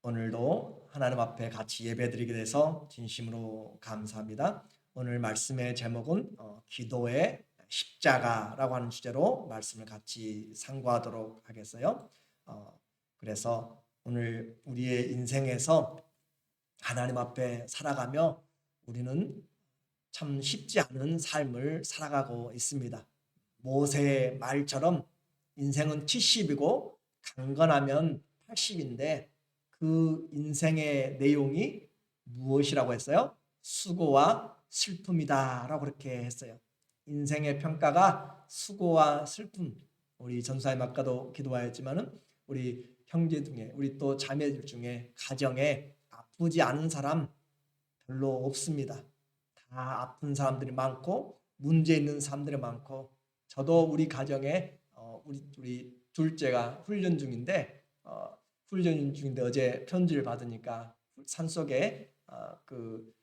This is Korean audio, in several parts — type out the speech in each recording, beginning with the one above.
오늘도 하나님 앞에 같이 예배드리게 돼서 진심으로 감사합니다. 오늘 말씀의 제목은 기도의 십자가라고 하는 주제로 말씀을 같이 상고하도록 하겠어요. 그래서 오늘 우리의 인생에서 하나님 앞에 살아가며 우리는 참 쉽지 않은 삶을 살아가고 있습니다. 모세의 말처럼 인생은 70이고 강건하면 80인데 그 인생의 내용이 무엇이라고 했어요? 수고와 슬픔이다라고 그렇게 했어요. 인생의 평가가 수고와 슬픔. 우리 전사님 아까도 기도하였지만은 우리 형제 중에 우리 또 자매들 중에 가정에 아프지 않은 사람 별로 없습니다. 다 아픈 사람들이 많고 문제 있는 사람들이 많고 저도 우리 가정에 우리 둘째가 훈련 중인데 어제 편지를 받으니까 산속에 그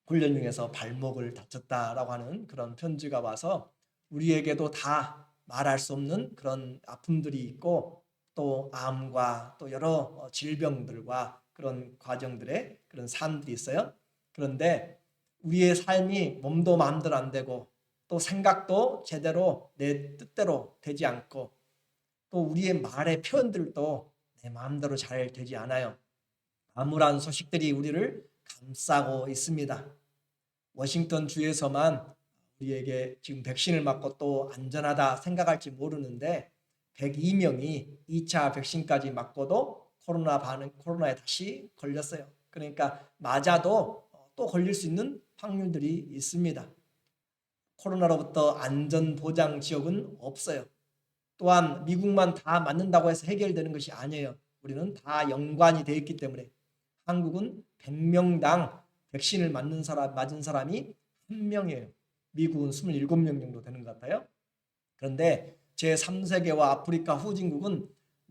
훈련 중에서 발목을 다쳤다라고 하는 그런 편지가 와서 우리에게도 다 말할 수 없는 그런 아픔들이 있고 또 암과 또 여러 질병들과 그런 과정들의 그런 삶들이 있어요. 그런데 우리의 삶이 몸도 마음대로 안 되고 또 생각도 제대로 내 뜻대로 되지 않고 또 우리의 말의 표현들도 내 마음대로 잘 되지 않아요. 암울한 소식들이 우리를 감싸고 있습니다. 워싱턴 주에서만 우리에게 지금 백신을 맞고 또 안전하다 생각할지 모르는데 102명이 2차 백신까지 맞고도 코로나에 다시 걸렸어요. 그러니까 맞아도 또 걸릴 수 있는 확률들이 있습니다. 코로나로부터 안전보장 지역은 없어요. 또한 미국만 다 맞는다고 해서 해결되는 것이 아니에요. 우리는 다 연관이 되어 있기 때문에 한국은 100명당 백신을 맞은 사람이 1명이에요. 미국은 27명 정도 되는 것 같아요. 그런데 제3세계와 아프리카 후진국은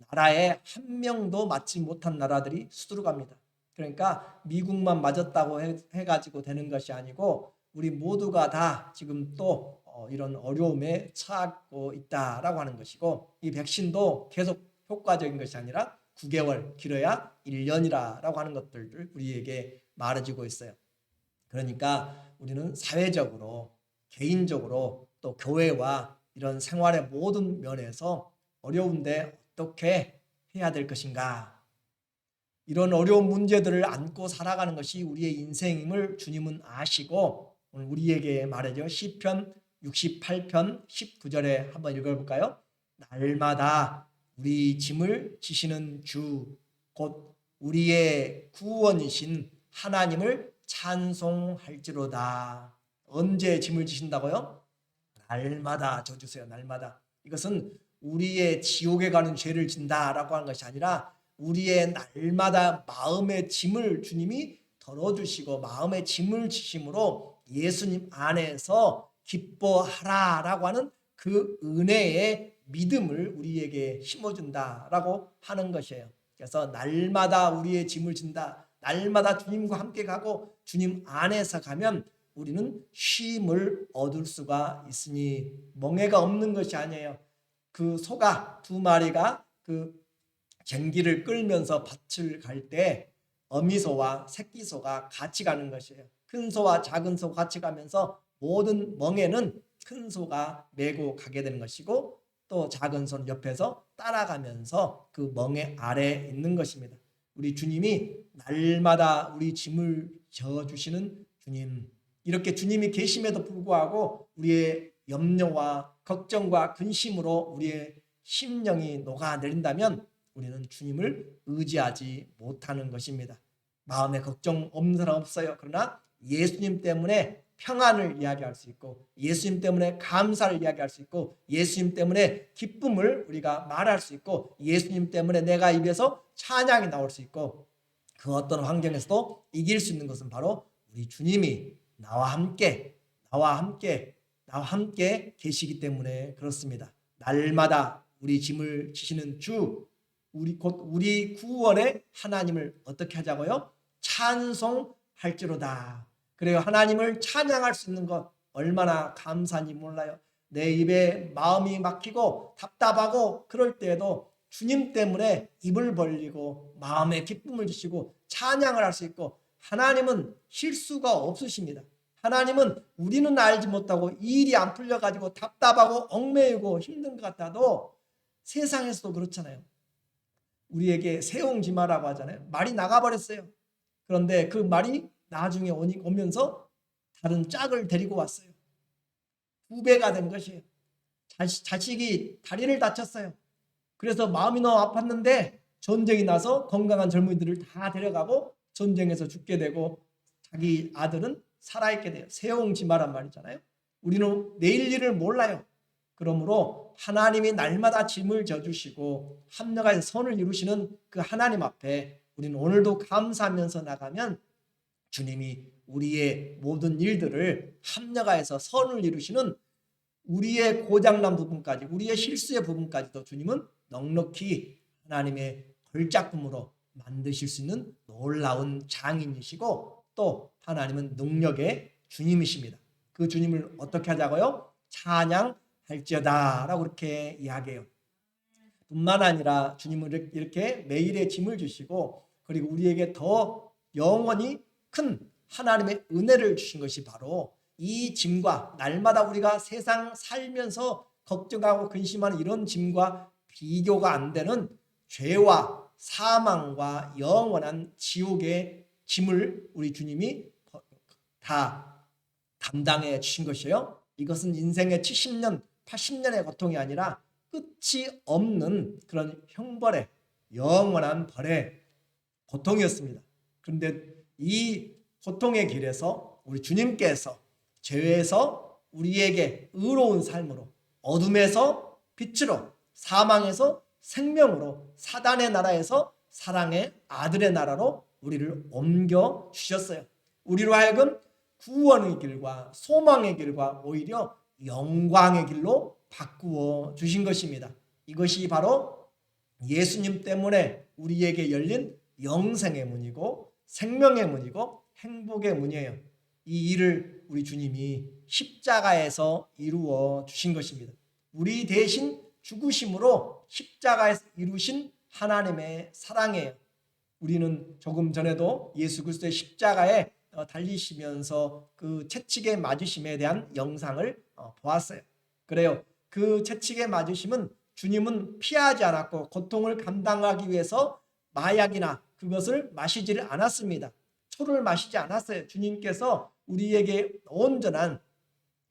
나라에 1명도 맞지 못한 나라들이 수두룩합니다. 그러니까 미국만 맞았다고 해가지고 되는 것이 아니고 우리 모두가 다 지금 또 이런 어려움에 처하고 있다라고 하는 것이고 이 백신도 계속 효과적인 것이 아니라 9개월 길어야 1년이라고 하는 것들을 우리에게 말해주고 있어요. 그러니까 우리는 사회적으로 개인적으로 또 교회와 이런 생활의 모든 면에서 어려운데 어떻게 해야 될 것인가, 이런 어려운 문제들을 안고 살아가는 것이 우리의 인생임을 주님은 아시고 오늘 우리에게 말하죠. 시편 68편 19절에 한번 읽어볼까요? 날마다 우리 짐을 지시는 주 곧 우리의 구원이신 하나님을 찬송할지로다. 언제 짐을 지신다고요? 날마다 져주세요. 날마다. 이것은 우리의 지옥에 가는 죄를 진다라고 하는 것이 아니라 우리의 날마다 마음의 짐을 주님이 덜어주시고 마음의 짐을 지심으로 예수님 안에서 기뻐하라라고 하는 그 은혜의 믿음을 우리에게 심어준다라고 하는 것이에요. 그래서 날마다 우리의 짐을 진다. 날마다 주님과 함께 가고 주님 안에서 가면 우리는 쉼을 얻을 수가 있으니 멍해가 없는 것이 아니에요. 그 소가 두 마리가 그 쟁기를 끌면서 밭을 갈 때 어미소와 새끼소가 같이 가는 것이에요. 큰 소와 작은 소 같이 가면서 모든 멍에는 큰 소가 메고 가게 되는 것이고 또 작은 소는 옆에서 따라가면서 그 멍에 아래에 있는 것입니다. 우리 주님이 날마다 우리 짐을 져주시는 주님, 이렇게 주님이 계심에도 불구하고 우리의 염려와 걱정과 근심으로 우리의 심령이 녹아내린다면 우리는 주님을 의지하지 못하는 것입니다. 마음에 걱정 없는 사람 없어요. 그러나 예수님 때문에 평안을 이야기할 수 있고 예수님 때문에 감사를 이야기할 수 있고 예수님 때문에 기쁨을 우리가 말할 수 있고 예수님 때문에 내가 입에서 찬양이 나올 수 있고 그 어떤 환경에서도 이길 수 있는 것은 바로 우리 주님이 나와 함께 계시기 때문에 그렇습니다. 날마다 우리 짐을 지시는 주, 우리 구원의 하나님을 어떻게 하자고요? 찬송할지로다. 그래요. 하나님을 찬양할 수 있는 것 얼마나 감사한지 몰라요. 내 입에 마음이 막히고 답답하고 그럴 때에도 주님 때문에 입을 벌리고 마음에 기쁨을 주시고 찬양을 할 수 있고, 하나님은 실수가 없으십니다. 하나님은 우리는 알지 못하고 일이 안 풀려가지고 답답하고 얽매이고 힘든 것 같아도 세상에서도 그렇잖아요. 우리에게 세옹지마라고 하잖아요. 말이 나가버렸어요. 그런데 그 말이 나중에 오면서 다른 짝을 데리고 왔어요. 부배가 된 것이에요. 자식이 다리를 다쳤어요. 그래서 마음이 너무 아팠는데 전쟁이 나서 건강한 젊은이들을 다 데려가고 전쟁에서 죽게 되고 자기 아들은 살아있게 돼요. 세옹지마란 말이잖아요. 우리는 내일 일을 몰라요. 그러므로 하나님이 날마다 짐을 져주시고 합력하여 선을 이루시는 그 하나님 앞에 우리는 오늘도 감사하면서 나가면 주님이 우리의 모든 일들을 합력하여서 선을 이루시는, 우리의 고장난 부분까지, 우리의 실수의 부분까지도 주님은 넉넉히 하나님의 걸작품으로 만드실 수 있는 놀라운 장인이시고, 또 하나님은 능력의 주님이십니다. 그 주님을 어떻게 하자고요? 찬양할지어다 라고 그렇게 이야기해요. 뿐만 아니라 주님은 이렇게 매일의 짐을 주시고, 그리고 우리에게 더 영원히 큰 하나님의 은혜를 주신 것이 바로 이 짐과, 날마다 우리가 세상 살면서 걱정하고 근심하는 이런 짐과 비교가 안 되는 죄와 사망과 영원한 지옥의 짐을 우리 주님이 다 담당해 주신 것이에요. 이것은 인생의 70년, 80년의 고통이 아니라 끝이 없는 그런 형벌의, 영원한 벌의 고통이었습니다. 그런데 이 고통의 길에서 우리 주님께서 죄에서 우리에게 의로운 삶으로, 어둠에서 빛으로, 사망에서 생명으로, 사단의 나라에서 사랑의 아들의 나라로 우리를 옮겨 주셨어요. 우리로 하여금 구원의 길과 소망의 길과 오히려 영광의 길로 바꾸어 주신 것입니다. 이것이 바로 예수님 때문에 우리에게 열린 영생의 문이고 생명의 문이고 행복의 문이에요. 이 일을 우리 주님이 십자가에서 이루어 주신 것입니다. 우리 대신 죽으심으로 십자가에서 이루신 하나님의 사랑이에요. 우리는 조금 전에도 예수 그리스도의 십자가에 달리시면서 그 채찍에 맞으심에 대한 영상을 보았어요. 그래요. 그 채찍에 맞으심은 주님은 피하지 않았고 고통을 감당하기 위해서 마약이나 그것을 마시지를 않았습니다. 초를 마시지 않았어요. 주님께서 우리에게 온전한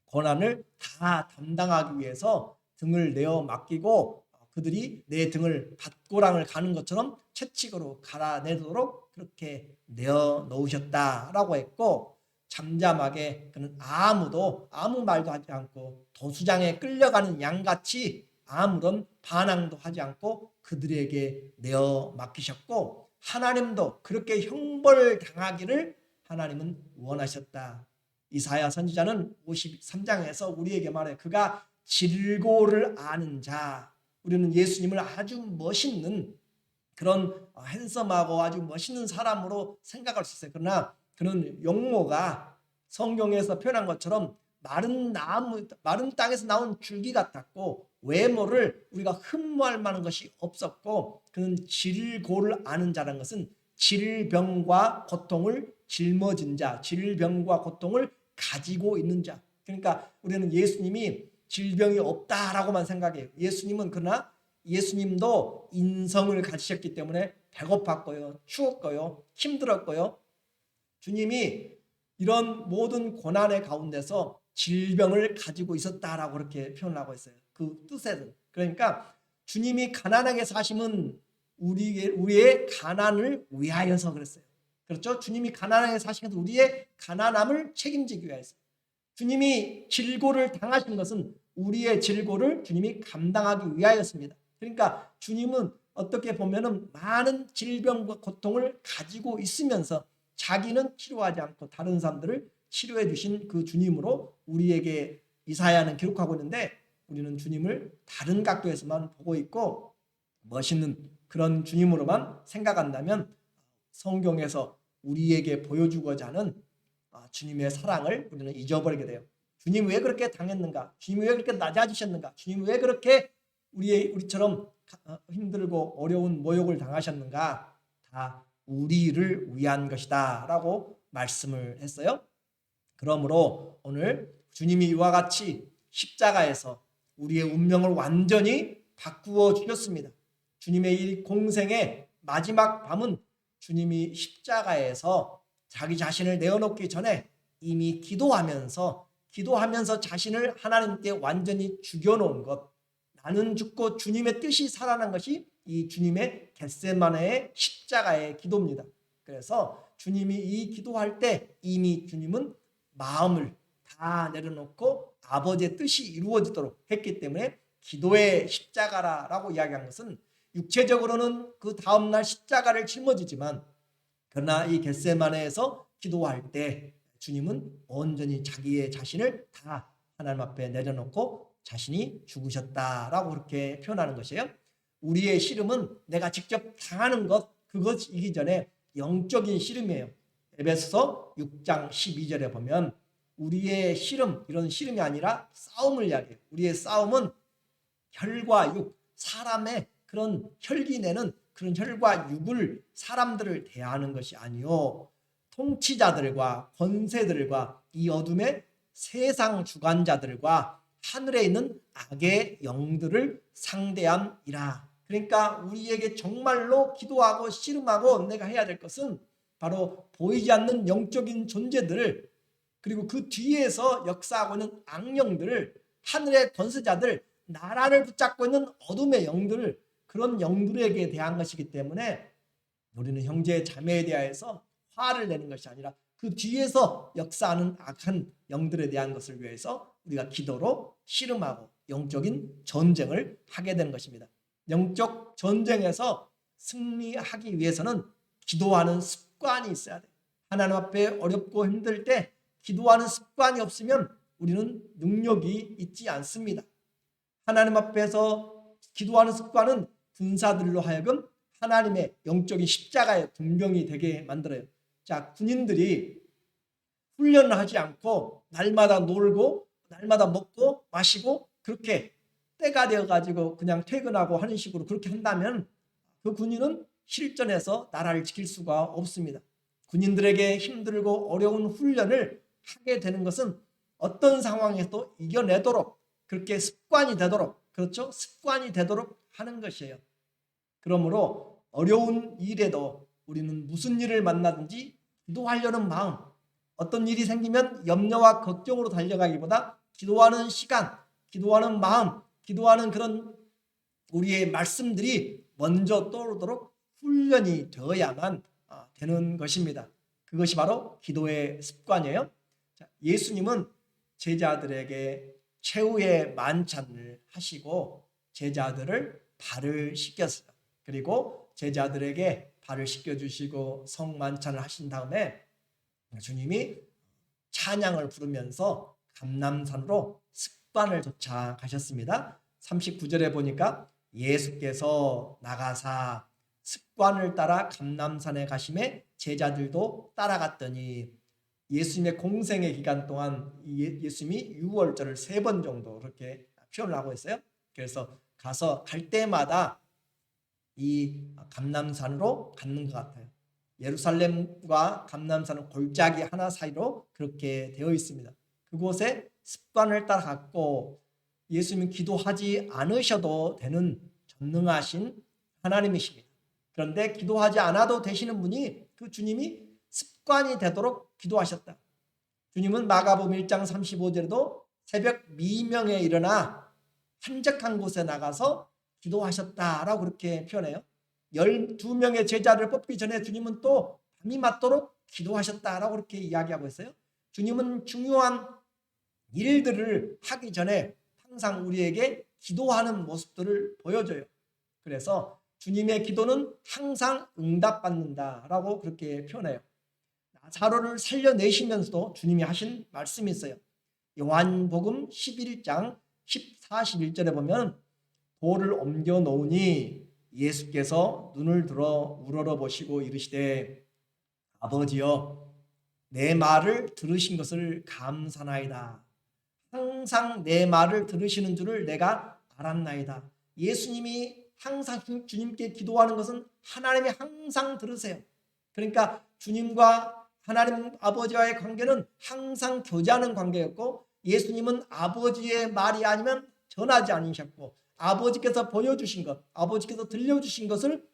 고난을 다 담당하기 위해서 등을 내어 맡기고, 그들이 내 등을 밭고랑을 가는 것처럼 채찍으로 갈아내도록 그렇게 내어 놓으셨다라고 했고, 잠잠하게 그는 아무 말도 하지 않고 도수장에 끌려가는 양같이 아무런 반항도 하지 않고 그들에게 내어 맡기셨고, 하나님도 그렇게 형벌을 당하기를 하나님은 원하셨다. 이사야 선지자는 53장에서 우리에게 말해, 그가 질고를 아는 자. 우리는 예수님을 아주 멋있는 그런 핸섬하고 아주 멋있는 사람으로 생각할 수 있어요. 그러나 그는 용모가 성경에서 표현한 것처럼 마른 나무, 마른 땅에서 나온 줄기 같았고, 외모를 우리가 흠모할 만한 것이 없었고, 그는 질고를 아는 자라는 것은 질병과 고통을 짊어진 자, 질병과 고통을 가지고 있는 자. 그러니까 우리는 예수님이 질병이 없다라고만 생각해요. 예수님은, 그러나 예수님도 인성을 가지셨기 때문에 배고팠고요, 추웠고요, 힘들었고요. 주님이 이런 모든 고난의 가운데서 질병을 가지고 있었다라고 그렇게 표현하고 있어요. 그 뜻에는. 그러니까 주님이 가난하게 사심은 우리의 가난을 위하여서 그랬어요. 그렇죠? 주님이 가난하게 사신 것은 우리의 가난함을 책임지기 위해서. 주님이 질고를 당하신 것은 우리의 질고를 주님이 감당하기 위하였습니다. 그러니까 주님은 어떻게 보면은 많은 질병과 고통을 가지고 있으면서 자기는 치료하지 않고 다른 사람들을 치료해 주신 그 주님으로 우리에게 이사야는 기록하고 있는데, 우리는 주님을 다른 각도에서만 보고 있고 멋있는 그런 주님으로만 생각한다면 성경에서 우리에게 보여주고자 하는 주님의 사랑을 우리는 잊어버리게 돼요. 주님 왜 그렇게 당했는가? 주님 왜 그렇게 낮아지셨는가? 주님 왜 그렇게 우리처럼 힘들고 어려운 모욕을 당하셨는가? 다 우리를 위한 것이다 라고 말씀을 했어요. 그러므로 오늘 주님이 이와 같이 십자가에서 우리의 운명을 완전히 바꾸어 주셨습니다. 주님의 이 공생의 마지막 밤은 주님이 십자가에서 자기 자신을 내어놓기 전에 이미 기도하면서 자신을 하나님께 완전히 죽여놓은 것, 나는 죽고 주님의 뜻이 살아난 것이 이 주님의 겟세마네의 십자가의 기도입니다. 그래서 주님이 이 기도할 때 이미 주님은 마음을 다 내려놓고 아버지의 뜻이 이루어지도록 했기 때문에 기도의 십자가라고 이야기한 것은 육체적으로는 그 다음날 십자가를 짊어지지만 그러나 이 겟세마네에서 기도할 때 주님은 온전히 자기의 자신을 다 하나님 앞에 내려놓고 자신이 죽으셨다라고 그렇게 표현하는 것이에요. 우리의 씨름은 내가 직접 당하는 것, 그것이기 전에 영적인 씨름이에요. 에베소서 6장 12절에 보면 우리의 씨름, 이런 씨름이 아니라 싸움을 이야기해요. 우리의 싸움은 혈과 육, 사람의 그런 혈기 내는 그런 혈과 육을 사람들을 대하는 것이 아니요 통치자들과 권세들과 이 어둠의 세상 주관자들과 하늘에 있는 악의 영들을 상대함이라. 그러니까 우리에게 정말로 기도하고 씨름하고 내가 해야 될 것은 바로 보이지 않는 영적인 존재들, 그리고 그 뒤에서 역사하고 있는 악령들, 하늘의 권세자들, 나라를 붙잡고 있는 어둠의 영들, 그런 영들에게 대한 것이기 때문에 우리는 형제 자매에 대하여서 화를 내는 것이 아니라 그 뒤에서 역사하는 악한 영들에 대한 것을 위해서 우리가 기도로 씨름하고 영적인 전쟁을 하게 되는 것입니다. 영적 전쟁에서 승리하기 위해서는 기도하는 습관이 있어야 돼요. 하나님 앞에 어렵고 힘들 때 기도하는 습관이 없으면 우리는 능력이 있지 않습니다. 하나님 앞에서 기도하는 습관은 군사들로 하여금 하나님의 영적인 십자가의 군병이 되게 만들어요. 자, 군인들이 훈련을 하지 않고 날마다 놀고 날마다 먹고 마시고 그렇게 때가 되어가지고 그냥 퇴근하고 하는 식으로 그렇게 한다면 그 군인은 실전에서 나라를 지킬 수가 없습니다. 군인들에게 힘들고 어려운 훈련을 하게 되는 것은 어떤 상황에서도 이겨내도록, 그렇게 습관이 되도록, 그렇죠? 습관이 되도록 하는 것이에요. 그러므로 어려운 일에도 우리는 무슨 일을 만나든지 기도하려는 마음, 어떤 일이 생기면 염려와 걱정으로 달려가기보다 기도하는 시간, 기도하는 마음, 기도하는 그런 우리의 말씀들이 먼저 떠오르도록 훈련이 되어야만 되는 것입니다. 그것이 바로 기도의 습관이에요. 예수님은 제자들에게 최후의 만찬을 하시고 제자들을 발을 씻겼어요. 그리고 제자들에게 발을 씻겨주시고 성만찬을 하신 다음에 주님이 찬양을 부르면서 감람산으로 습관을 도착하셨습니다. 39절에 보니까 예수께서 나가사 습관을 따라 감람산에 가심에 제자들도 따라갔더니 예수님의 공생의 기간 동안 예수님이 유월절을 3번 정도 그렇게 표현을 하고 있어요. 그래서 갈 때마다 이 감람산으로 갔는 것 같아요. 예루살렘과 감람산은 골짜기 하나 사이로 그렇게 되어 있습니다. 그곳에 습관을 따라 갔고 예수님은 기도하지 않으셔도 되는 전능하신 하나님이십니다. 그런데 기도하지 않아도 되시는 분이 그 주님이 습관이 되도록 기도하셨다. 주님은 마가복음 1장 35절에도 새벽 미명에 일어나 한적한 곳에 나가서 기도하셨다라고 그렇게 표현해요. 12명의 제자를 뽑기 전에 주님은 또 밤이 맞도록 기도하셨다라고 그렇게 이야기하고 있어요. 주님은 중요한 일들을 하기 전에 항상 우리에게 기도하는 모습들을 보여줘요. 그래서 주님의 기도는 항상 응답받는다라고 그렇게 표현해요. 나사로를 살려내시면서도 주님이 하신 말씀이 있어요. 요한복음 11장 41절에 보면 돌을 옮겨 놓으니 예수께서 눈을 들어 우러러보시고 이르시되 아버지여 내 말을 들으신 것을 감사나이다. 항상 내 말을 들으시는 줄을 내가 알았나이다. 예수님이 항상 주님께 기도하는 것은 하나님이 항상 들으세요. 그러니까 주님과 하나님 아버지와의 관계는 항상 교제하는 관계였고, 예수님은 아버지의 말이 아니면 전하지 않으셨고, 아버지께서 보여주신 것, 아버지께서 들려주신 것을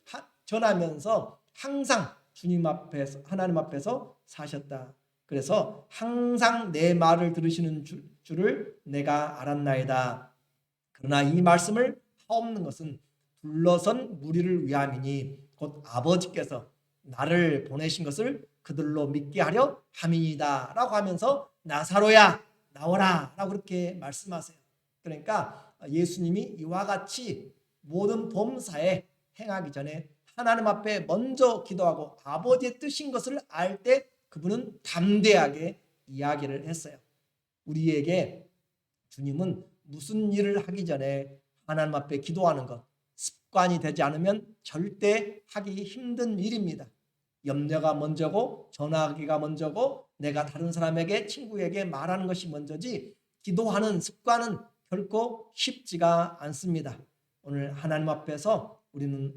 전하면서 항상 주님 앞에서, 하나님 앞에서 사셨다. 그래서 항상 내 말을 들으시는 줄을 내가 알았나이다. 그러나 이 말씀을 하옵는 것은 둘러선 무리를 위함이니 곧 아버지께서 나를 보내신 것을 그들로 믿게 하려 함이니이다 라고 하면서 나사로야 나오라 라고 그렇게 말씀하세요. 그러니까 예수님이 이와 같이 모든 범사에 행하기 전에 하나님 앞에 먼저 기도하고 아버지의 뜻인 것을 알 때 그분은 담대하게 이야기를 했어요. 우리에게 주님은 무슨 일을 하기 전에 하나님 앞에 기도하는 것 습관이 되지 않으면 절대 하기 힘든 일입니다. 염려가 먼저고 전화하기가 먼저고 내가 다른 사람에게 친구에게 말하는 것이 먼저지 기도하는 습관은 결코 쉽지가 않습니다. 오늘 하나님 앞에서 우리는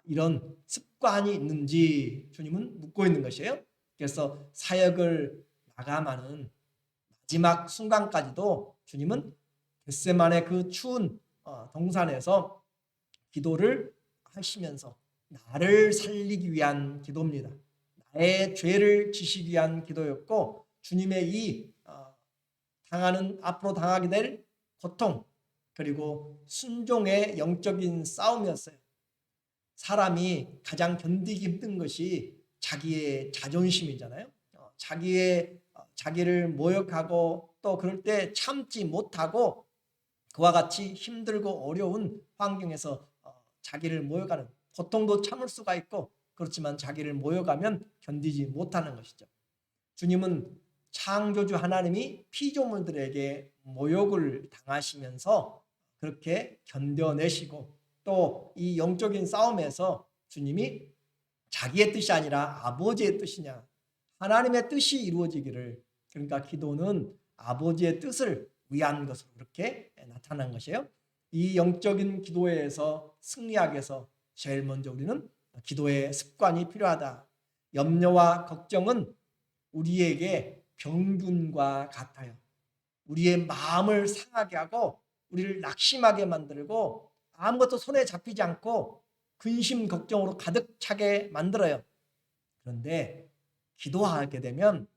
이런 습관이 있는지 주님은 묻고 있는 것이에요. 그래서 사역을 마감하는 마지막 순간까지도 주님은 겟세마네 그 추운 동산에서 기도를 하시면서 나를 살리기 위한 기도입니다. 나의 죄를 지시기 위한 기도였고, 주님의 이 당하는 앞으로 당하게 될 고통 그리고 순종의 영적인 싸움이었어요. 사람이 가장 견디기 힘든 것이 자기의 자존심이잖아요. 자기를 모욕하고 또 그럴 때 참지 못하고 그와 같이 힘들고 어려운 환경에서 자기를 모욕하는, 고통도 참을 수가 있고 그렇지만 자기를 모욕하면 견디지 못하는 것이죠. 주님은 창조주 하나님이 피조물들에게 모욕을 당하시면서 그렇게 견뎌내시고 또 이 영적인 싸움에서 주님이 자기의 뜻이 아니라 아버지의 뜻이냐, 하나님의 뜻이 이루어지기를, 그러니까 기도는 아버지의 뜻을 위한 것으로 그렇게 나타난 것이에요. 이 영적인 기도에서 승리하기 위해서 제일 먼저 우리는 기도의 습관이 필요하다. 염려와 걱정은 우리에게 병균과 같아요. 우리의 마음을 상하게 하고 우리를 낙심하게 만들고 아무것도 손에 잡히지 않고 근심 걱정으로 가득 차게 만들어요. 그런데 기도하게 되면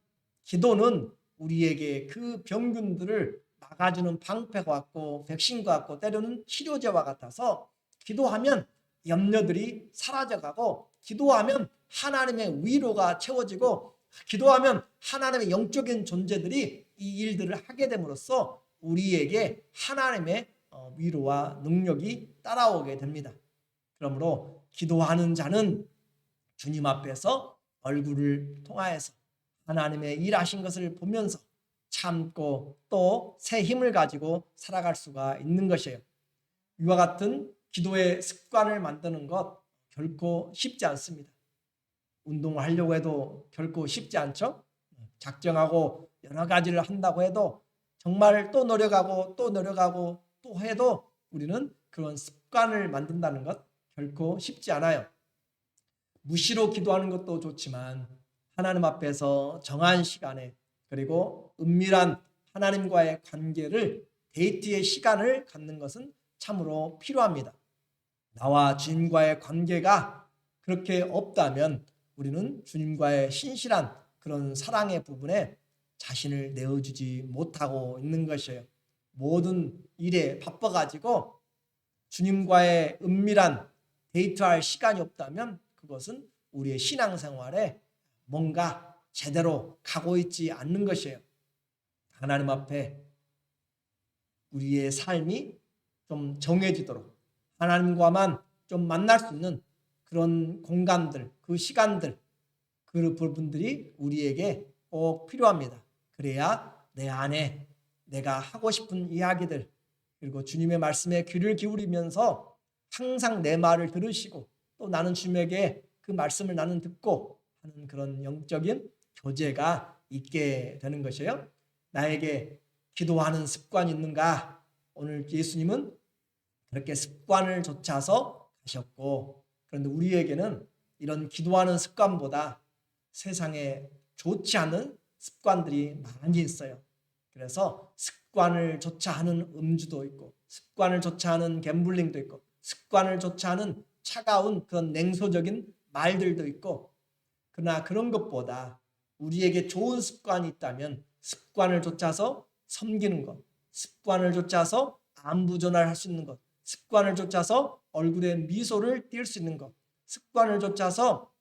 기도는 우리에게 그 병균들을 막아주는 방패와 같고 백신과 같고 때로는 치료제와 같아서 기도하면 염려들이 사라져가고 기도하면 하나님의 위로가 채워지고 기도하면 하나님의 영적인 존재들이 이 일들을 하게 됨으로써 우리에게 하나님의 위로와 능력이 따라오게 됩니다. 그러므로 기도하는 자는 주님 앞에서 얼굴을 통하여서 하나님의 일하신 것을 보면서 참고 또 새 힘을 가지고 살아갈 수가 있는 것이에요. 이와 같은 기도의 습관을 만드는 것 결코 쉽지 않습니다. 운동을 하려고 해도 결코 쉽지 않죠. 작정하고 여러 가지를 한다고 해도 정말 또 노력하고 또 노력하고 또 해도 우리는 그런 습관을 만든다는 것 결코 쉽지 않아요. 무시로 기도하는 것도 좋지만 하나님 앞에서 정한 시간에 그리고 은밀한 하나님과의 관계를 데이트의 시간을 갖는 것은 참으로 필요합니다. 나와 주님과의 관계가 그렇게 없다면 우리는 주님과의 신실한 그런 사랑의 부분에 자신을 내어주지 못하고 있는 것이에요. 모든 일에 바빠가지고 주님과의 은밀한 데이트할 시간이 없다면 그것은 우리의 신앙생활에 뭔가 제대로 가고 있지 않는 것이에요. 하나님 앞에 우리의 삶이 좀 정해지도록 하나님과만 좀 만날 수 있는 그런 공간들, 그 시간들, 그 부분들이 우리에게 꼭 필요합니다. 그래야 내 안에 내가 하고 싶은 이야기들 그리고 주님의 말씀에 귀를 기울이면서 항상 내 말을 들으시고 또 나는 주님에게 그 말씀을 나는 듣고 하는 그런 영적인 교제가 있게 되는 것이에요. 나에게 기도하는 습관이 있는가? 오늘 예수님은 그렇게 습관을 좇아서 가셨고, 그런데 우리에게는 이런 기도하는 습관보다 세상에 좋지 않은 습관들이 많이 있어요. 그래서 습관을 좇아 하는 음주도 있고, 습관을 좇아 하는 갬블링도 있고, 습관을 좇아 하는 차가운 그런 냉소적인 말들도 있고, 그러나 그런 것보다 우리에게 좋은 습관이 있다면 습관을 좇아서 섬기는 것, 습관을 좇아서 안부전화를 할 수 있는 것, 습관을 좇아서 얼굴에 미소를 띌 수 있는 것, 습관을 좇아서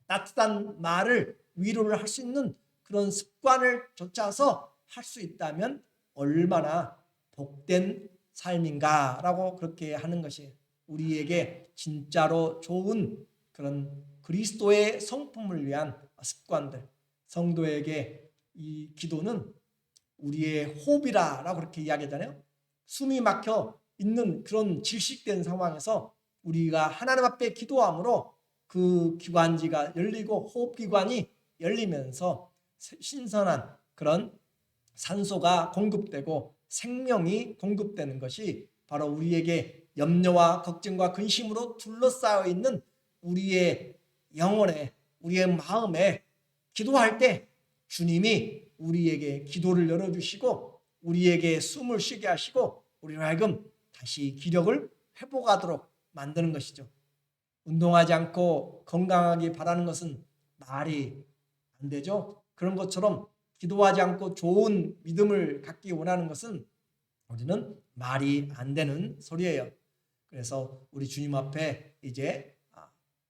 따뜻한 말을 위로를 할 수 있는 그런 습관을 좇아서 할 수 있다면 얼마나 복된 삶인가라고 그렇게 하는 것이 우리에게 진짜로 좋은 그런 그리스도의 성품을 위한 습관들. 성도에게 이 기도는 우리의 호흡이라고 그렇게 이야기하잖아요. 숨이 막혀 있는 그런 질식된 상황에서 우리가 하나님 앞에 기도함으로 그 기관지가 열리고 호흡기관이 열리면서 신선한 그런 산소가 공급되고 생명이 공급되는 것이 바로 우리에게 염려와 걱정과 근심으로 둘러싸여 있는 우리의 영혼에, 우리의 마음에 기도할 때 주님이 우리에게 기도를 열어주시고 우리에게 숨을 쉬게 하시고 우리로 하여금 다시 기력을 회복하도록 만드는 것이죠. 운동하지 않고 건강하기 바라는 것은 말이 안 되죠. 그런 것처럼 기도하지 않고 좋은 믿음을 갖기 원하는 것은 우리는 말이 안 되는 소리예요. 그래서 우리 주님 앞에 이제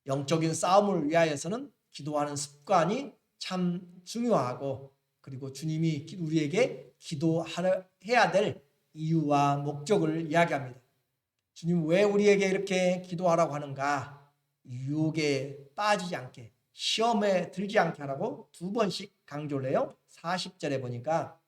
영적인 싸움을 위하여서는 기도하는 습관이 참 중요하고, 그리고 주님이 우리에게 기도해야 될 이유와 목적을 이야기합니다. 주님 왜 우리에게 이렇게 기도하라고 하는가? 유혹에 빠지지 않게, 시험에 들지 않게 하라고 두 번씩 강조를 해요. 40절에 보니까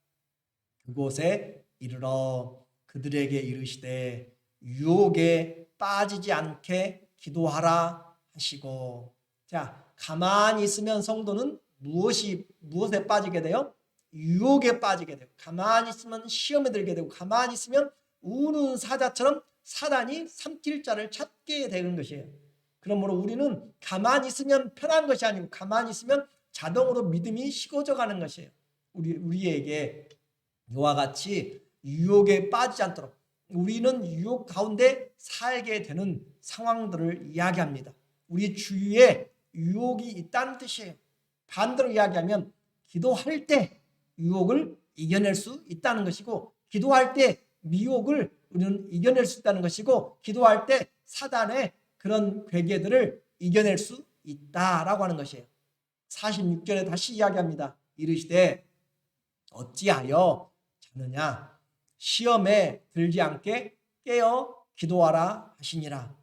그곳에 이르러 그들에게 이르시되 유혹에 빠지지 않게 기도하라 하시고. 자, 가만히 있으면 성도는 무엇에 빠지게 돼요? 유혹에 빠지게 돼요. 가만히 있으면 시험에 들게 되고, 가만히 있으면 우는 사자처럼 사단이 삼킬 자를 찾게 되는 것이에요. 그러므로 우리는 가만히 있으면 편한 것이 아니고 가만히 있으면 자동으로 믿음이 식어져 가는 것이에요. 우리에게 이와 같이 유혹에 빠지지 않도록 우리는 유혹 가운데 살게 되는 상황들을 이야기합니다. 우리 주위에 유혹이 있다는 뜻이에요. 반대로 이야기하면 기도할 때 유혹을 이겨낼 수 있다는 것이고, 기도할 때 미혹을 우리는 이겨낼 수 있다는 것이고, 기도할 때 사단의 그런 괴계들을 이겨낼 수 있다라고 하는 것이에요. 46절에 다시 이야기합니다. 이르시되 어찌하여 자느냐, 시험에 들지 않게 깨어 기도하라 하시니라.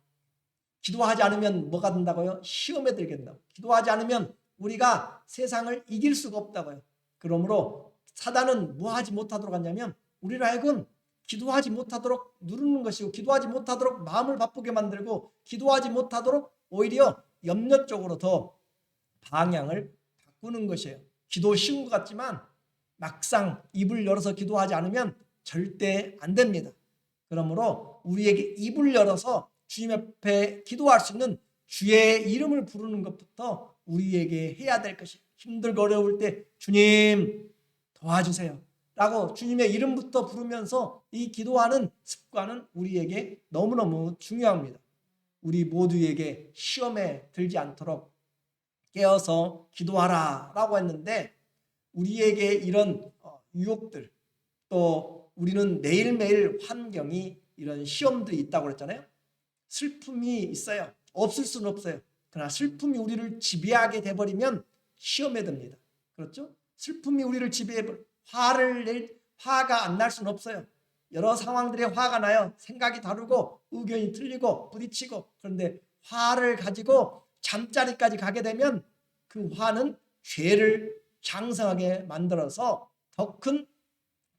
기도하지 않으면 뭐가 된다고요? 시험에 들게 된다고. 기도하지 않으면 우리가 세상을 이길 수가 없다고요. 그러므로 사단은 뭐 하지 못하도록 하냐면 우리를 하여금 기도하지 못하도록 누르는 것이고, 기도하지 못하도록 마음을 바쁘게 만들고, 기도하지 못하도록 오히려 염려 쪽으로 더 방향을 바꾸는 것이에요. 기도 쉬운 것 같지만 막상 입을 열어서 기도하지 않으면 절대 안 됩니다. 그러므로 우리에게 입을 열어서 주님 앞에 기도할 수 있는 주의 이름을 부르는 것부터 우리에게 해야 될 것이, 힘들고 어려울 때 주님 도와주세요 라고 주님의 이름부터 부르면서 이 기도하는 습관은 우리에게 너무너무 중요합니다. 우리 모두에게 시험에 들지 않도록 깨어서 기도하라 라고 했는데, 우리에게 이런 유혹들, 또 우리는 매일매일 환경이 이런 시험들이 있다고 그랬잖아요. 슬픔이 있어요. 없을 수는 없어요. 그러나 슬픔이 우리를 지배하게 돼버리면 시험에 듭니다. 그렇죠? 슬픔이 우리를 지배해버려 화가 안 날 수는 없어요. 여러 상황들에 화가 나요. 생각이 다르고 의견이 틀리고 부딪히고. 그런데 화를 가지고 잠자리까지 가게 되면 그 화는 죄를 장성하게 만들어서 더 큰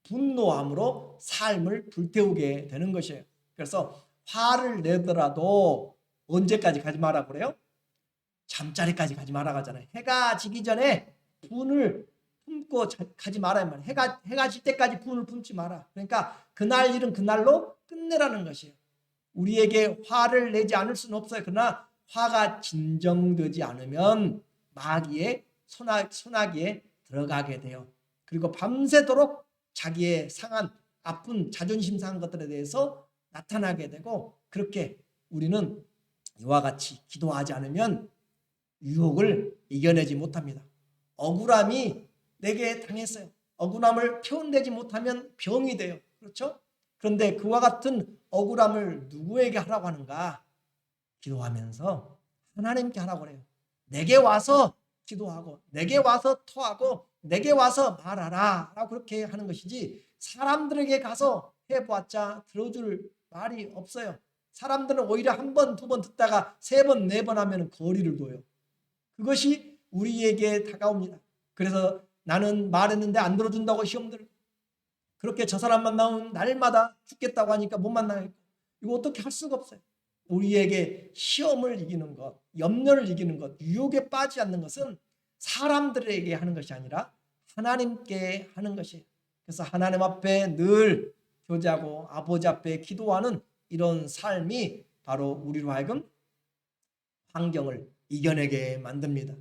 분노함으로 삶을 불태우게 되는 것이에요. 그래서 화를 내더라도 언제까지 가지 마라 그래요? 잠자리까지 가지 마라 하잖아요. 해가 지기 전에 분을 품고 가지 마라 말이에요. 해가 질 때까지 분을 품지 마라. 그러니까 그날 일은 그날로 끝내라는 것이에요. 우리에게 화를 내지 않을 수는 없어요. 그러나 화가 진정되지 않으면 마귀의 소나기에 들어가게 돼요. 그리고 밤새도록 자기의 상한 아픈 자존심 상한 것들에 대해서 나타나게 되고, 그렇게 우리는 이와 같이 기도하지 않으면 유혹을 이겨내지 못합니다. 억울함이 내게 당했어요. 억울함을 표현되지 못하면 병이 돼요. 그렇죠? 그런데 그와 같은 억울함을 누구에게 하라고 하는가? 기도하면서 하나님께 하라고 그래요. 내게 와서 기도하고, 내게 와서 토하고, 내게 와서 말하라 라고 그렇게 하는 것이지, 사람들에게 가서 해보았자 들어줄 말이 없어요. 사람들은 오히려 한 번, 두 번 듣다가 세 번, 네 번 하면 거리를 둬요. 그것이 우리에게 다가옵니다. 그래서 나는 말했는데 안 들어준다고 시험 들고, 그렇게 저 사람 만나면 날마다 죽겠다고 하니까 못 만나겠고, 이거 어떻게 할 수가 없어요. 우리에게 시험을 이기는 것, 염려를 이기는 것, 유혹에 빠지지 않는 것은 사람들에게 하는 것이 아니라 하나님께 하는 것이에요. 그래서 하나님 앞에 늘 교제하고 아버지 앞에 기도하는 이런 삶이 바로 우리로 하여금 환경을 이겨내게 만듭니다.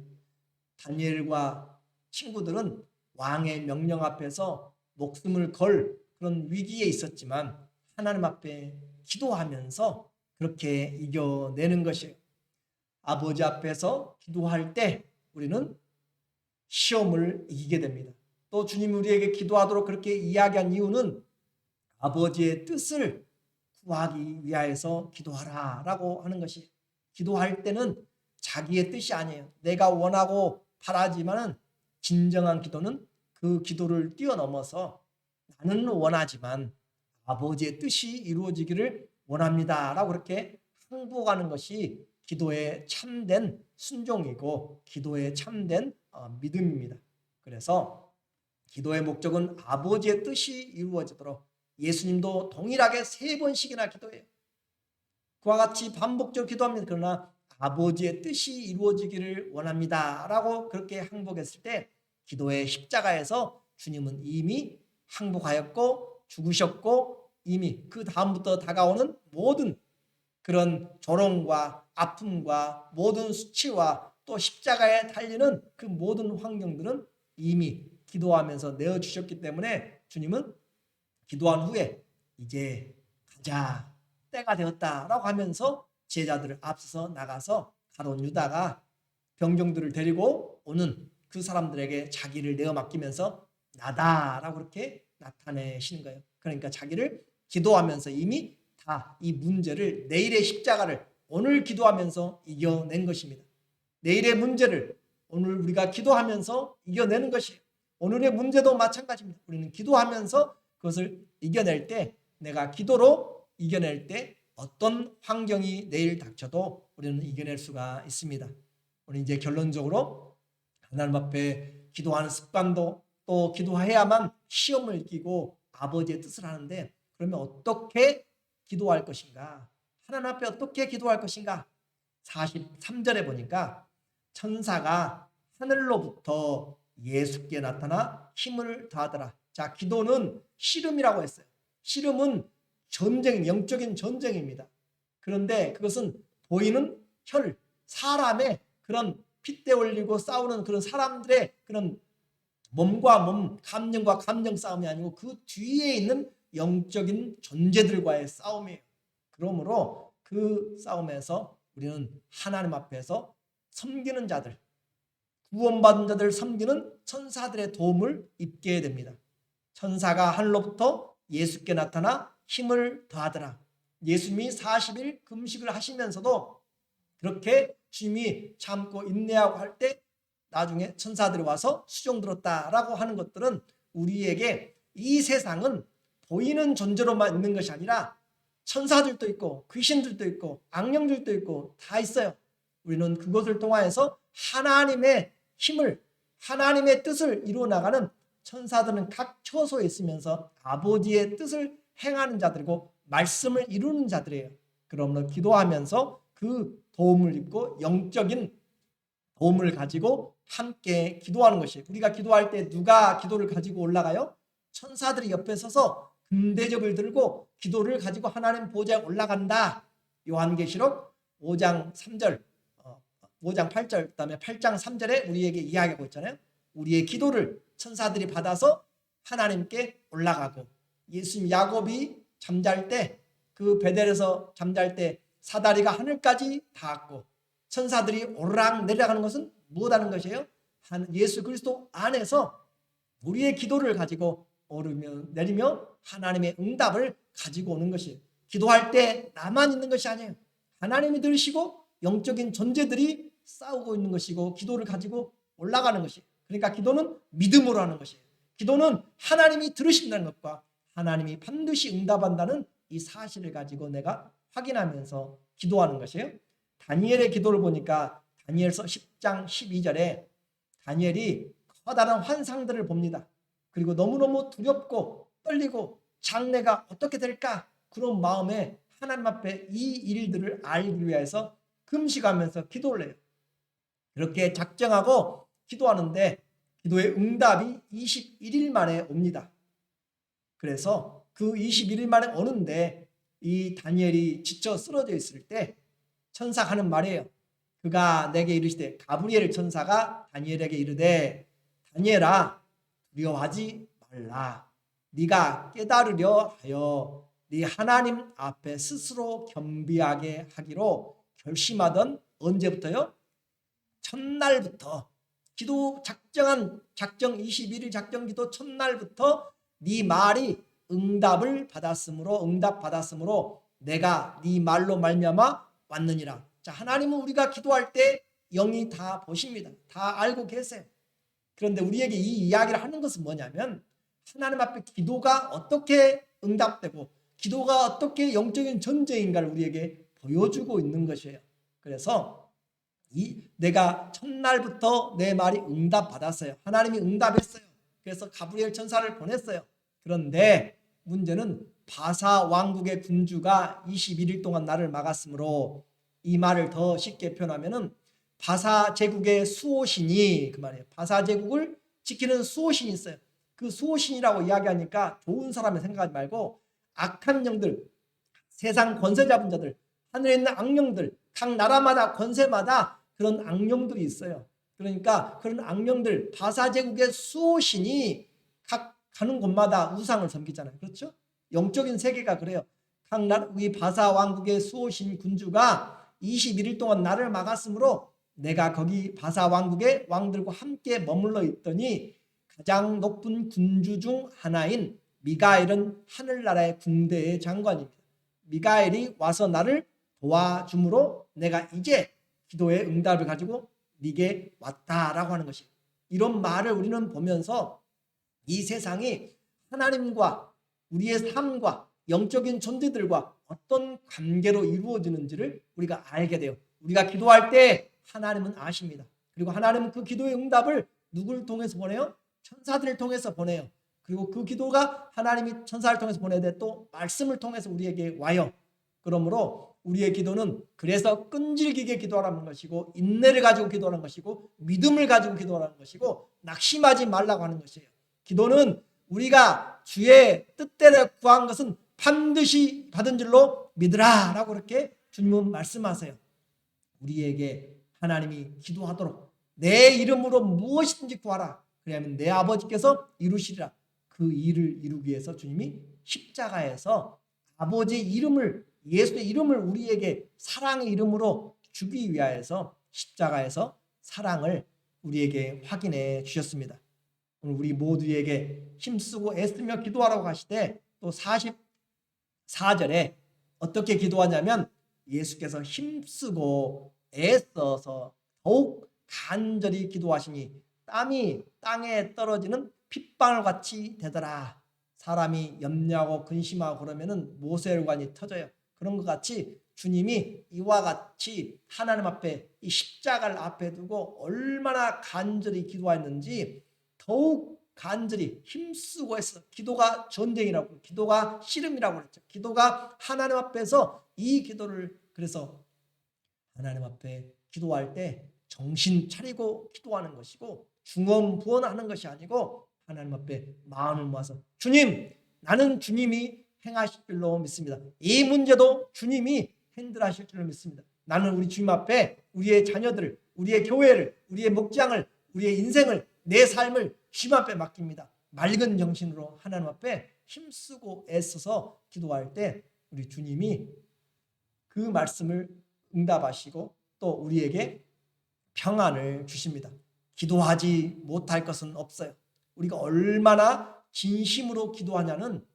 다니엘과 친구들은 왕의 명령 앞에서 목숨을 걸 그런 위기에 있었지만 하나님 앞에 기도하면서 그렇게 이겨내는 것이에요. 아버지 앞에서 기도할 때 우리는 시험을 이기게 됩니다. 또 주님이 우리에게 기도하도록 그렇게 이야기한 이유는 아버지의 뜻을 구하기 위하여서 기도하라 라고 하는 것이, 기도할 때는 자기의 뜻이 아니에요. 내가 원하고 바라지만은 진정한 기도는 그 기도를 뛰어넘어서 나는 원하지만 아버지의 뜻이 이루어지기를 원합니다 라고 그렇게 항복하는 것이 기도의 참된 순종이고 기도의 참된 믿음입니다. 그래서 기도의 목적은 아버지의 뜻이 이루어지도록, 예수님도 동일하게 3번씩이나 기도해요. 그와 같이 반복적으로 기도합니다. 그러나 아버지의 뜻이 이루어지기를 원합니다 라고 그렇게 항복했을 때 기도의 십자가에서 주님은 이미 항복하였고 죽으셨고, 이미 그 다음부터 다가오는 모든 그런 조롱과 아픔과 모든 수치와 또 십자가에 달리는 그 모든 환경들은 이미 기도하면서 내어주셨기 때문에 주님은 기도한 후에 이제 가자, 때가 되었다라고 하면서 제자들을 앞서서 나가서 가룟 유다가 병정들을 데리고 오는 그 사람들에게 자기를 내어 맡기면서 나다라고 그렇게 나타내시는 거예요. 그러니까 자기를 기도하면서 이미 다 이 문제를, 내일의 십자가를 오늘 기도하면서 이겨낸 것입니다. 내일의 문제를 오늘 우리가 기도하면서 이겨내는 것이에요. 오늘의 문제도 마찬가지입니다. 우리는 기도하면서 그것을 이겨낼 때, 내가 기도로 이겨낼 때 어떤 환경이 내일 닥쳐도 우리는 이겨낼 수가 있습니다. 우리 이제 결론적으로 하나님 앞에 기도하는 습관도, 또 기도해야만 시험을 이기고 아버지의 뜻을 하는데, 그러면 어떻게 기도할 것인가? 하나님 앞에 어떻게 기도할 것인가? 43절에 보니까 천사가 하늘로부터 예수께 나타나 힘을 더하더라. 자, 기도는 씨름이라고 했어요. 씨름은 전쟁, 영적인 전쟁입니다. 그런데 그것은 보이는 사람의 그런 핏대 올리고 싸우는 그런 사람들의 그런 몸과 몸, 감정과 감정 싸움이 아니고 그 뒤에 있는 영적인 존재들과의 싸움이에요. 그러므로 그 싸움에서 우리는 하나님 앞에서 섬기는 자들, 구원받은 자들 섬기는 천사들의 도움을 입게 됩니다. 천사가 하늘로부터 예수께 나타나 힘을 더하더라. 예수님이 40일 금식을 하시면서도 그렇게 주님이 참고 인내하고 할 때 나중에 천사들이 와서 수종 들었다라고 하는 것들은 우리에게 이 세상은 보이는 존재로만 있는 것이 아니라 천사들도 있고 귀신들도 있고 악령들도 있고 다 있어요. 우리는 그것을 통하여서 하나님의 힘을, 하나님의 뜻을 이루어 나가는, 천사들은 각 처소에 있으면서 아버지의 뜻을 행하는 자들이고 말씀을 이루는 자들이에요. 그러므로 기도하면서 그 도움을 입고 영적인 도움을 가지고 함께 기도하는 것이에요. 우리가 기도할 때 누가 기도를 가지고 올라가요? 천사들이 옆에 서서 금대접을 들고 기도를 가지고 하나님 보좌에 올라간다. 요한계시록 5장 3절, 5장 8절, 그다음에 8장 3절에 우리에게 이야기하고 있잖아요. 우리의 기도를 천사들이 받아서 하나님께 올라가고, 예수님 야곱이 잠잘 때, 그 베델에서 잠잘 때 사다리가 하늘까지 닿았고 천사들이 오르락 내려가는 것은 무엇하는 것이에요? 예수 그리스도 안에서 우리의 기도를 가지고 오르며 내리며 하나님의 응답을 가지고 오는 것이에요. 기도할 때 나만 있는 것이 아니에요. 하나님이 들으시고 영적인 존재들이 싸우고 있는 것이고 기도를 가지고 올라가는 것이에요. 그러니까 기도는 믿음으로 하는 것이에요. 기도는 하나님이 들으신다는 것과 하나님이 반드시 응답한다는 이 사실을 가지고 내가 확인하면서 기도하는 것이에요. 다니엘의 기도를 보니까 다니엘서 10장 12절에 다니엘이 커다란 환상들을 봅니다. 그리고 너무너무 두렵고 떨리고 장래가 어떻게 될까? 그런 마음에 하나님 앞에 이 일들을 알기 위해서 금식하면서 기도를 해요. 그렇게 작정하고 기도하는데 기도의 응답이 21일 만에 옵니다. 그래서 그 21일 만에 오는데 이 다니엘이 지쳐 쓰러져 있을 때 천사가 하는 말이에요. 그가 내게 이르시되, 가브리엘 천사가 다니엘에게 이르되, 다니엘아 두려워하지 말라. 네가 깨달으려 하여 네 하나님 앞에 스스로 겸비하게 하기로 결심하던, 언제부터요? 첫날부터, 기도 작정 21일 작정 기도 첫날부터 네 말이 응답 받았으므로 내가 네 말로 말미암아 왔느니라. 자, 하나님은 우리가 기도할 때 영이 다 보십니다. 다 알고 계세요. 그런데 우리에게 이 이야기를 하는 것은 뭐냐면, 하나님 앞에 기도가 어떻게 응답되고 기도가 어떻게 영적인 존재인가를 우리에게 보여주고 있는 것이에요. 그래서 내가 첫날부터 내 말이 응답받았어요. 하나님이 응답했어요. 그래서 가브리엘 천사를 보냈어요. 그런데 문제는 바사 왕국의 군주가 21일 동안 나를 막았으므로, 이 말을 더 쉽게 표현하면은 바사 제국의 수호신이, 그 말이에요. 바사 제국을 지키는 수호신이 있어요. 그 수호신이라고 이야기하니까 좋은 사람을 생각하지 말고 악한 영들, 세상 권세 잡은 자들, 하늘에 있는 악령들, 각 나라마다 권세마다 그런 악령들이 있어요. 그러니까 그런 악령들, 바사 제국의 수호신이 각 가는 곳마다 우상을 섬기잖아요. 그렇죠? 영적인 세계가 그래요. 각 나라, 우리 바사 왕국의 수호신 군주가 21일 동안 나를 막았으므로 내가 거기 바사 왕국의 왕들과 함께 머물러 있더니, 가장 높은 군주 중 하나인 미가엘은 하늘나라의 군대의 장관입니다. 미가엘이 와서 나를 도와줌으로 내가 이제 기도의 응답을 가지고 네게 왔다라고 하는 것이에요. 이런 말을 우리는 보면서 이 세상이 하나님과 우리의 삶과 영적인 존재들과 어떤 관계로 이루어지는지를 우리가 알게 돼요. 우리가 기도할 때 하나님은 아십니다. 그리고 하나님은 그 기도의 응답을 누구를 통해서 보내요? 천사들을 통해서 보내요. 그리고 그 기도가 하나님이 천사를 통해서 보내되 또 말씀을 통해서 우리에게 와요. 그러므로 우리의 기도는 그래서 끈질기게 기도하라는 것이고, 인내를 가지고 기도하는 것이고, 믿음을 가지고 기도하는 것이고, 낙심하지 말라고 하는 것이에요. 기도는 우리가 주의 뜻대로 구한 것은 반드시 받은 줄로 믿으라 라고 그렇게 주님은 말씀하세요. 우리에게 하나님이 기도하도록 내 이름으로 무엇이든지 구하라, 그러면 내 아버지께서 이루시리라. 그 일을 이루기 위해서 주님이 십자가에서 아버지의 이름을, 예수의 이름을 우리에게 사랑의 이름으로 주기 위하여서 십자가에서 사랑을 우리에게 확인해 주셨습니다. 오늘 우리 모두에게 힘쓰고 애쓰며 기도하라고 하시되, 또 44절에 어떻게 기도하냐면, 예수께서 힘쓰고 애써서 더욱 간절히 기도하시니 땀이 땅에 떨어지는 핏방울 같이 되더라. 사람이 염려하고 근심하고 그러면은 모세혈관이 터져요. 그런 것 같이 주님이 이와 같이 하나님 앞에 이 십자가를 앞에 두고 얼마나 간절히 기도했는지 더욱 간절히 힘쓰고 했어. 기도가 전쟁이라고, 기도가 씨름이라고 그랬죠. 기도가 하나님 앞에서 이 기도를, 그래서 하나님 앞에 기도할 때 정신 차리고 기도하는 것이고 중언부언하는 것이 아니고 하나님 앞에 마음을 모아서, 주님 나는 주님이 행하실 줄로 믿습니다. 이 문제도 주님이 핸들하실 줄로 믿습니다. 나는 우리 주님 앞에 우리의 자녀들을, 우리의 교회를, 우리의 목장을, 우리의 인생을, 내 삶을 주님 앞에 맡깁니다. 맑은 정신으로 하나님 앞에 힘쓰고 애써서 기도할 때 우리 주님이 그 말씀을 응답하시고 또 우리에게 평안을 주십니다. 기도하지 못할 것은 없어요. 우리가 얼마나 진심으로 기도하냐는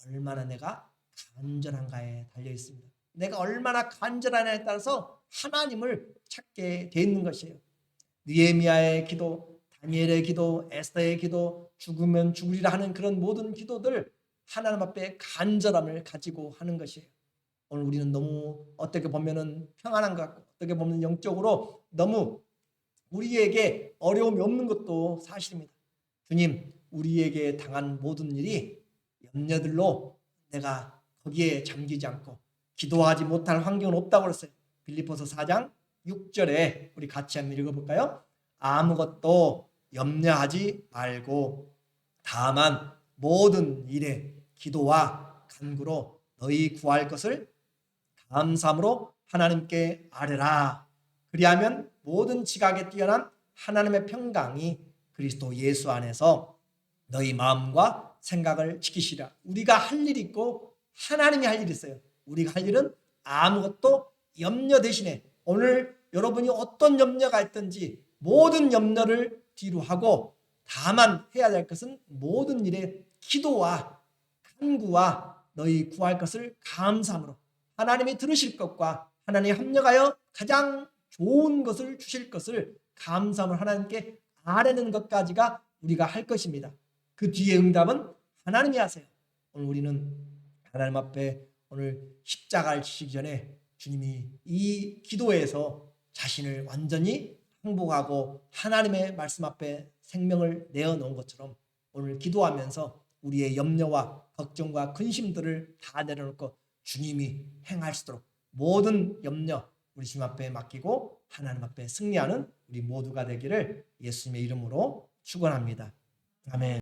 얼마나 내가 간절한가에 달려 있습니다. 내가 얼마나 간절하냐에 따라서 하나님을 찾게 돼 있는 것이에요. 느헤미야의 기도, 다니엘의 기도, 에스더의 기도, 죽으면 죽으리라 하는 그런 모든 기도들 하나님 앞에 간절함을 가지고 하는 것이에요. 오늘 우리는 너무 어떻게 보면은 평안한 것 같고 어떻게 보면 영적으로 너무 우리에게 어려움이 없는 것도 사실입니다. 주님, 우리에게 당한 모든 일이 염려들로 내가 거기에 잠기지 않고 기도하지 못할 환경은 없다고 그랬어요. 빌립보서 4장 6절에 우리 같이 한번 읽어볼까요? 아무것도 염려하지 말고 다만 모든 일에 기도와 간구로 너희 구할 것을 감사함으로 하나님께 아뢰라. 그리하면 모든 지각에 뛰어난 하나님의 평강이 그리스도 예수 안에서 너희 마음과 생각을 지키시라. 우리가 할 일이 있고 하나님이 할 일이 있어요. 우리가 할 일은 아무것도 염려 대신에 오늘 여러분이 어떤 염려가 있든지 모든 염려를 뒤로 하고 다만 해야 될 것은 모든 일에 기도와 간구와 너희 구할 것을 감사함으로 하나님이 들으실 것과 하나님이 합력하여 가장 좋은 것을 주실 것을 감사함을 하나님께 아뢰는 것까지가 우리가 할 것입니다. 그 뒤에 응답은 하나님이 하세요. 오늘 우리는 하나님 앞에 오늘 십자가를 지시기 전에 주님이 이 기도에서 자신을 완전히 항복하고 하나님의 말씀 앞에 생명을 내어놓은 것처럼 오늘 기도하면서 우리의 염려와 걱정과 근심들을 다 내려놓고 주님이 행하시도록 모든 염려 우리 주님 앞에 맡기고 하나님 앞에 승리하는 우리 모두가 되기를 예수님의 이름으로 축원합니다. 아멘.